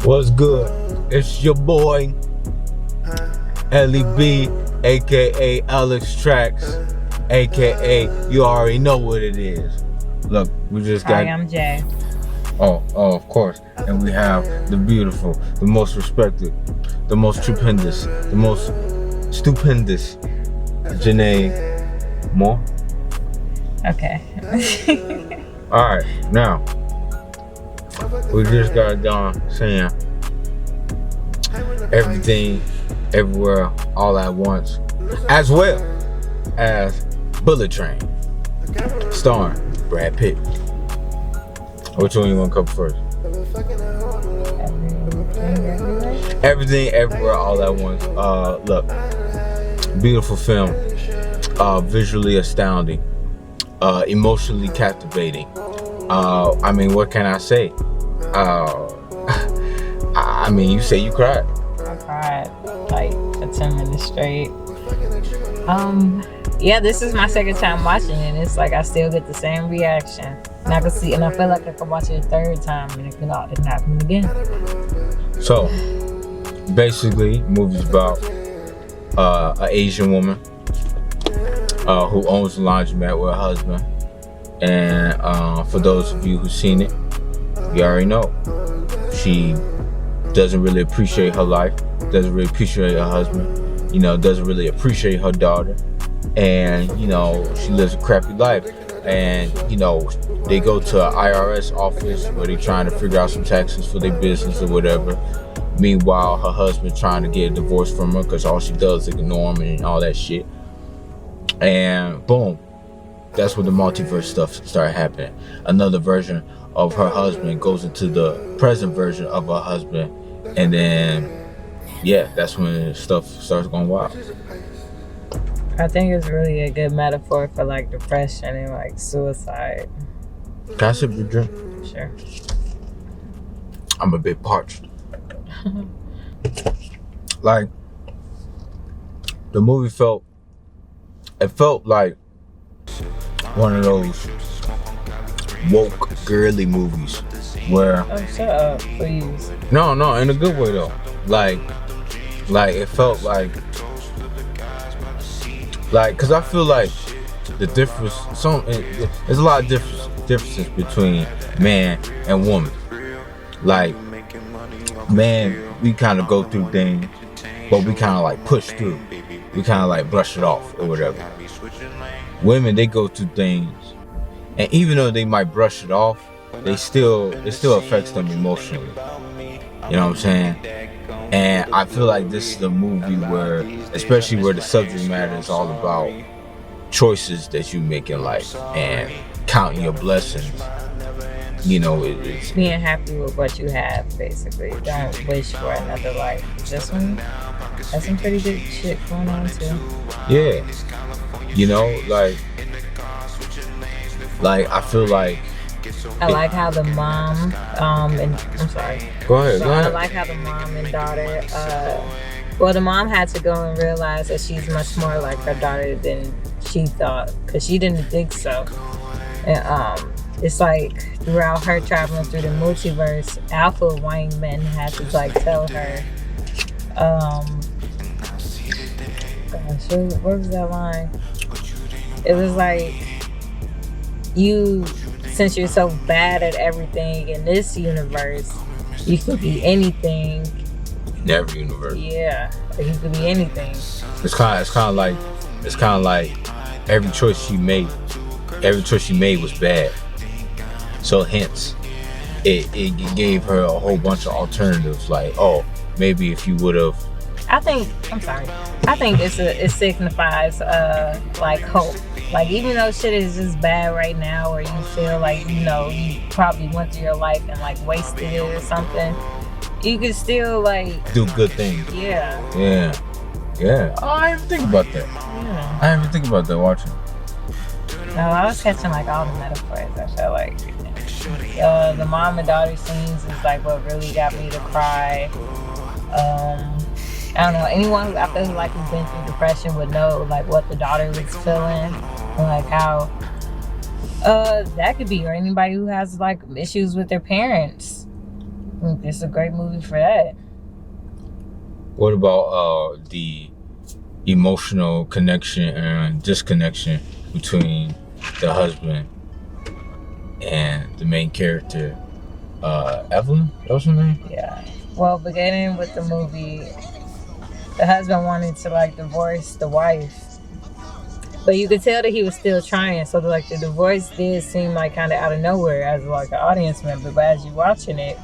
What's good? It's your boy LEB, aka Alex Tracks, aka you already know what it is. Look, we just got. Hi, I'm Jay. Oh, of course. And we have the beautiful, the most respected, the most stupendous, the most stupendous Janae Moore. Okay. Alright, now we just got done saying everything, everywhere, all at once, as well as Bullet Train, starring Brad Pitt. Which one you want to cover first? Everything, everywhere, all at once. Look, beautiful film, visually astounding, emotionally captivating. I mean, what can I say? I mean, you say you cried. I cried like for 10 minutes straight. Yeah, this is my second time watching it. It's like I still get the same reaction. And I can see, and I feel like I could watch it a third time and it could happen again. So, basically, movie's about an Asian woman who owns a laundromat with her husband. And for those of you who've seen it, you already know. She doesn't really appreciate her life, doesn't really appreciate her husband, doesn't really appreciate her daughter. And, she lives a crappy life. And, they go to an IRS office where they're trying to figure out some taxes for their business or whatever. Meanwhile, her husband trying to get a divorce from her because all she does is ignore him and all that shit. And boom, that's when the multiverse stuff started happening. Another version of her husband goes into the present version of her husband. And then, yeah, that's when stuff starts going wild. I think it's really a good metaphor for like depression and like suicide. Can I sip your drink? Sure. I'm a bit parched. Like, the movie felt like one of those woke girly movies where Oh, shut up, please. no, in a good way though. Like it felt like because I feel like the difference, there's a lot of differences between man and woman. Like, man, we kind of go through things, but we kind of like push through. We kind of like brush it off or whatever. Women, they go through things, and even though they might brush it off, it still affects them emotionally. You know what I'm saying? And I feel like this is a movie where, especially where the subject matter is all about choices that you make in life and counting your blessings. It's Being happy with what you have, basically. Don't wish for another life. This one has some pretty good shit going on too. Yeah. Like I feel like I like how the mom, and I'm sorry. Go ahead. I like how the mom and daughter, the mom had to go and realize that she's much more like her daughter than she thought, because she didn't think so. And it's like throughout her traveling through the multiverse, Alpha Wingman had to like tell her, gosh, what was that line? It was like, since you're so bad at everything in this universe, you could be anything. in every universe. Yeah, you could be anything. It's kind of like every choice she made was bad. So hence, it gave her a whole bunch of alternatives. Like, oh, maybe if you would have. I think it signifies like hope. Like, even though shit is just bad right now, or you feel like you probably went through your life and like wasted it or something, you can still like do good things. Yeah. Oh, I didn't think about that. Yeah. I didn't even think about that watching. No, I was catching like all the metaphors. I felt like the mom and daughter scenes is like what really got me to cry. I don't know, anyone who I feel like who's been through depression would know like what the daughter was feeling, and like how that could be, or anybody who has like issues with their parents. It's a great movie for that. What about the emotional connection and disconnection between the husband and the main character, Evelyn? That was her name? Yeah. Well, beginning with the movie, the husband wanted to like divorce the wife, but you could tell that he was still trying. So like the divorce did seem like kind of out of nowhere as like an audience member, but as you're watching it,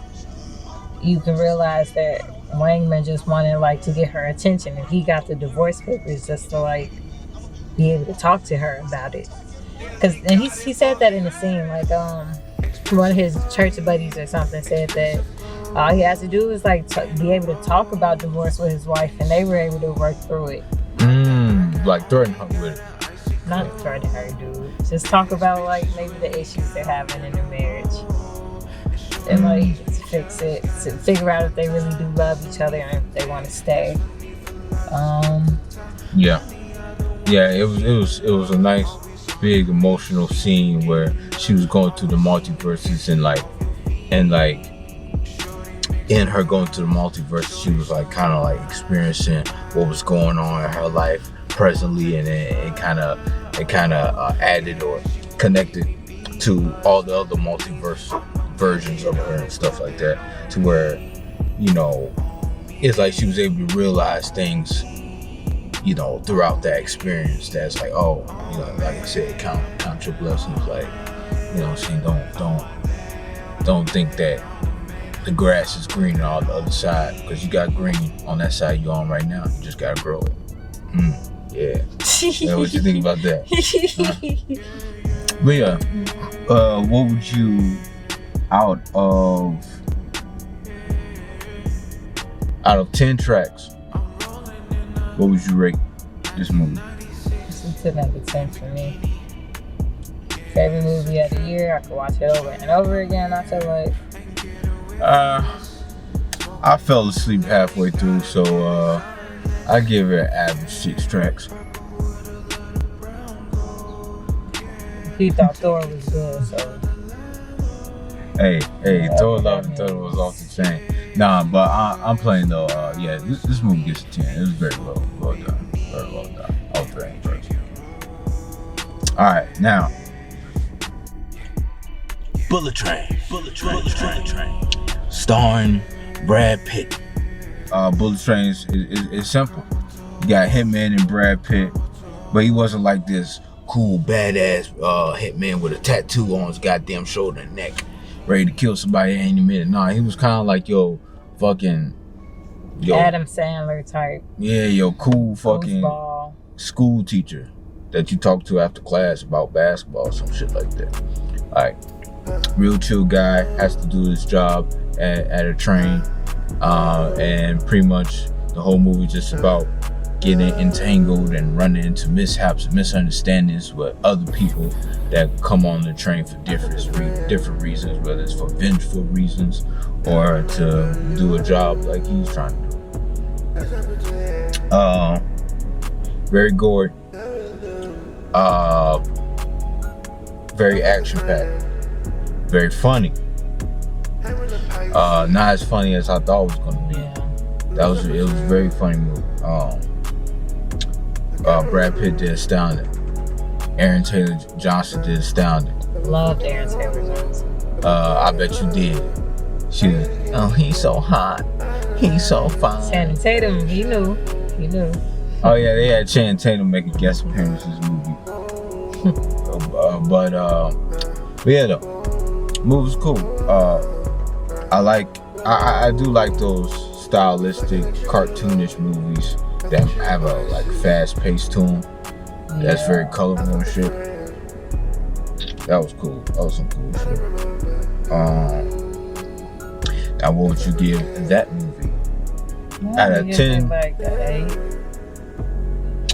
you can realize that Wangman just wanted like to get her attention, and he got the divorce papers just to like be able to talk to her about it. And he said that in the scene, like one of his church buddies or something said that all he has to do is like be able to talk about divorce with his wife, and they were able to work through it. Like threaten her with it. Not threaten her, dude. Just talk about like maybe the issues they're having in their marriage, and like to fix it, to figure out if they really do love each other and if they want to stay. Yeah, it was a nice big emotional scene where she was going through the multiverses and in her going through the multiverse, she was like kind of like experiencing what was going on in her life presently, and it kind of added or connected to all the other multiverse versions of her and stuff like that, to where, you know, it's like she was able to realize things, you know, throughout that experience. That's like, oh, you know, like I said, count your blessings. Like, you know, she don't think that the grass is green on the other side, because you got green on that side you're on right now. You just gotta grow it. Yeah. Yeah, what you think about that? But yeah, what would you, out of 10 tracks, what would you rate this movie? It's a 10 out of 10 for me. Favorite movie of the year. I could watch it over and over again. I feel like. I fell asleep halfway through, so I give it an average 6 tracks. He thought Thor was good, so. Hey, Thor Love and Thunder was off the chain. Nah, but I'm playing though. Yeah, this movie gets a 10. It was very well done. Very well done. I was very impressed. All right, now. Bullet Train. Starring Brad Pitt. Bullet Train is simple. You got Hitman and Brad Pitt, but he wasn't like this cool, badass hitman with a tattoo on his goddamn shoulder and neck, ready to kill somebody any minute. Nah, he was kind of like Adam Sandler type. Yeah, your cool fucking school teacher that you talk to after class about basketball or some shit like that. Like, real chill guy, has to do his job at a train, and pretty much the whole movie just about getting entangled and running into mishaps and misunderstandings with other people that come on the train for different reasons, whether it's for vengeful reasons or to do a job like he's trying to do. Very gory, very action-packed, very funny. Not as funny as I thought it was gonna be. It was a very funny movie. Brad Pitt did astounding. Aaron Taylor Johnson did astounding. Loved Aaron Taylor Johnson. I bet you did. She was, oh, he's so hot. He's so fine. Channing Tatum, he knew. Oh yeah, they had Channing Tatum make a guest appearance in this movie. But yeah, the movie's cool. I do like those stylistic, cartoonish movies that have a like fast pace to them. Yeah. That's very colorful and shit. That was cool. That was some cool shit. Now what would you give that movie? Out of 10? Like an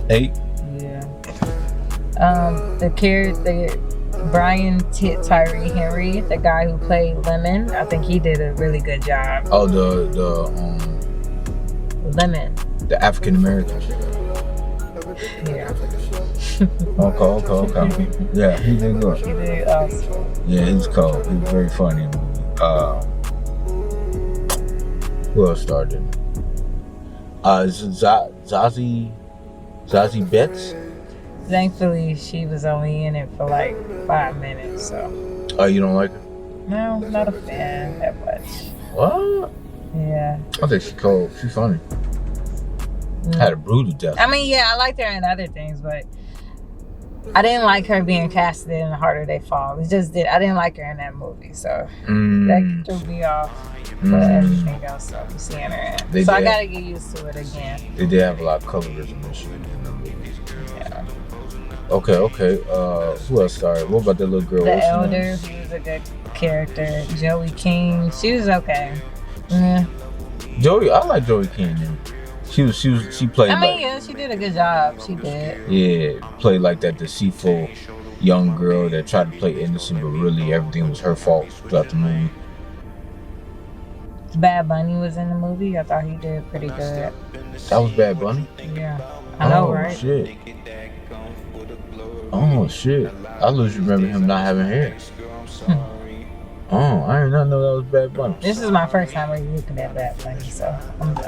8? Yeah. The character, Brian Tyree Henry, the guy who played Lemon, I think he did a really good job. Oh, the Lemon. The African American. Yeah. Okay. Yeah, he did good. He did awesome. Yeah, he was cold. He was very funny in the movie. Who else starred in it? Zazie Betts. Thankfully, she was only in it for like 5 minutes, so. Oh, you don't like her? No, not a fan that much. What? Yeah. I think she's cold. She's funny. Had a brutal death. I mean, yeah, I liked her in other things, but I didn't like her being casted in Harder They Fall. It just did. I didn't like her in that movie, so that threw me off. But everything else I'm seeing her in. I gotta get used to it again. They did have a lot of colorism issues in the movies. Yeah. Okay. Who else started? What about that little girl? The Elder, he was a good character. Joey King, she was okay. Yeah. Joey, I like Joey King. Man. She played. I mean, yeah, she did a good job. She did. Yeah, played like that deceitful young girl that tried to play innocent, but really everything was her fault throughout the movie. Bad Bunny was in the movie. I thought he did pretty good. That was Bad Bunny? Yeah. I know, right? Shit. Oh, shit. I lose remember him not having hair. Oh, I did not know that was Bad Bunny. This is my first time really looking at Bad Bunny, so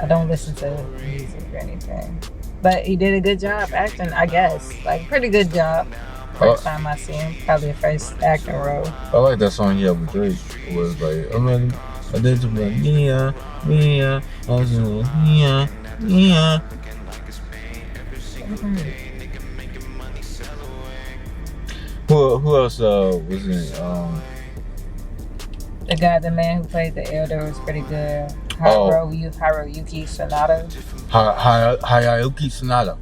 I don't listen to music or anything. But he did a good job acting, I guess. Like, pretty good job. First time I see him. Probably the first acting role. I like that song he had with Drake. It was like, I did some like, yeah. Who else was in? The man who played the Elder was pretty good. Hiroyuki Sanada. Hiroyuki Sanada.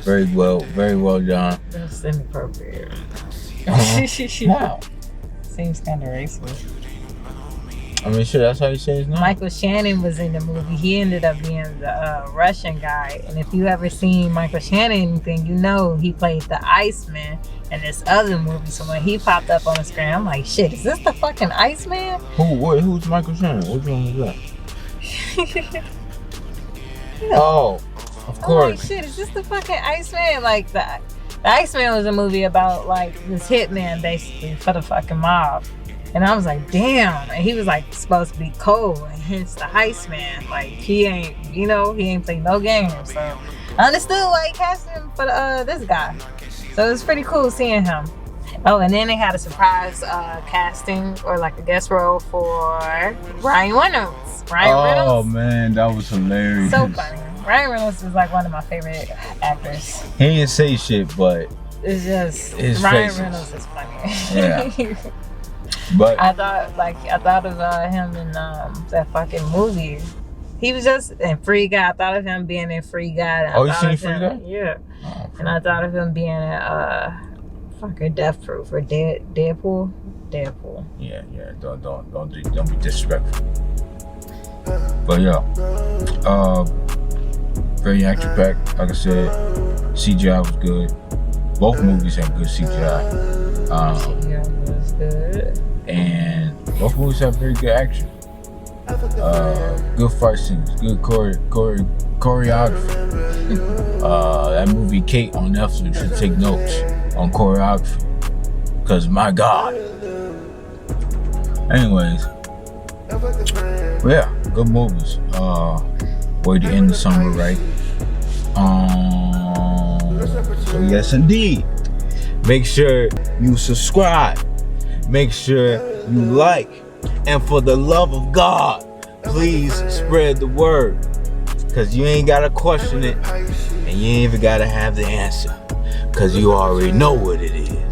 Very well done. That's inappropriate. Wow. Seems kind of racist. I mean, sure, that's how you say his name. Michael Shannon was in the movie. He ended up being the Russian guy. And if you ever seen Michael Shannon anything, you know he played the Iceman in this other movie. So when he popped up on the screen, I'm like, shit, is this the fucking Iceman? Who's Michael Shannon? Which one is that? Oh, of course. I'm like, shit, is this the fucking Iceman? Like, the Iceman was a movie about, like, this hitman, basically, for the fucking mob. And I was like, damn. And he was like supposed to be cold, and hence the Iceman. Like, he ain't played no games. So I understood why he cast him for this guy. So it was pretty cool seeing him. Oh, and then they had a surprise casting or like a guest role for Ryan Reynolds. Oh man, that was hilarious. So funny. Ryan Reynolds is like one of my favorite actors. He didn't say shit, but it's just Ryan Reynolds is funny. Yeah. But I thought of him in that fucking movie. He was just in Free Guy. I thought of him being in Free Guy. Oh, you seen Free Guy? Yeah. Oh, and I thought of him being in fucking Death Proof or Deadpool. Yeah. Don't be disrespectful. But yeah, very action packed. Like I said, CGI was good. Both movies had good CGI. CGI was good. And both movies have very good action. Good fight scenes, good choreography. That movie Kate on Netflix should take notes on choreography, because my God. Anyways, yeah, good movies. Way to end the summer, right? So yes, indeed. Make sure you subscribe. Make sure you like. And for the love of God, please spread the word. Because you ain't got to question it. And you ain't even got to have the answer. Because you already know what it is.